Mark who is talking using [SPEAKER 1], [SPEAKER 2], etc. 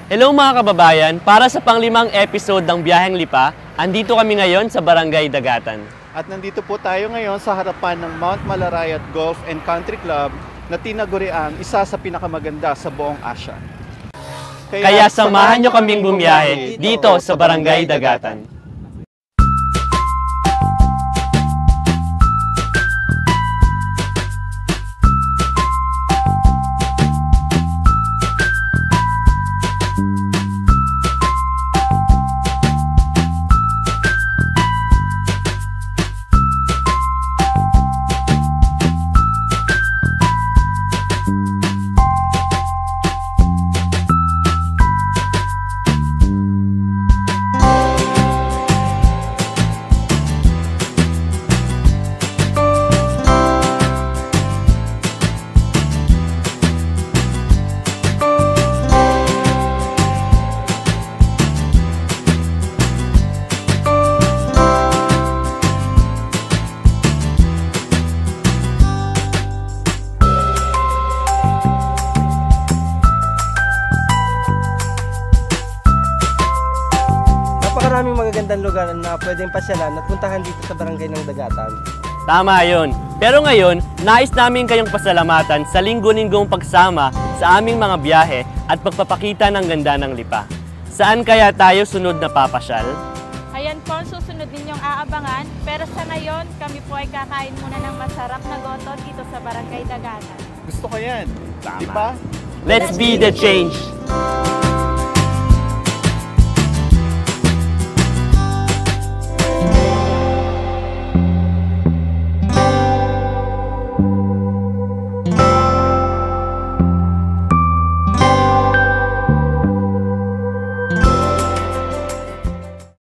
[SPEAKER 1] Hello mga kababayan, para sa panglimang episode ng Biyaheng Lipa, andito kami ngayon sa Barangay Dagatan.
[SPEAKER 2] At nandito po tayo ngayon sa harapan ng Mount Malarayat Golf and Country Club na tinaguriang isa sa pinakamaganda sa buong Asia.
[SPEAKER 1] Kaya samahan nyo kaming bumiyahe dito sa Barangay Dagatan.
[SPEAKER 3] Napakaraming magagandang lugar na pwedeng pasyalan at puntahan dito sa Barangay ng Dagatan.
[SPEAKER 1] Tama yun. Pero ngayon, nais namin kayong pasalamatan sa linggo-linggong pagsama sa aming mga biyahe at pagpapakita ng ganda ng Lipa. Saan kaya tayo sunod na papasyal?
[SPEAKER 4] Ayan po ang susunod ninyong aabangan, pero sa ngayon, kami po ay kakain muna ng masarap na goto dito sa Barangay Dagatan.
[SPEAKER 2] Gusto ko yan.
[SPEAKER 1] Tama.
[SPEAKER 2] Di ba?
[SPEAKER 1] Let's be the change!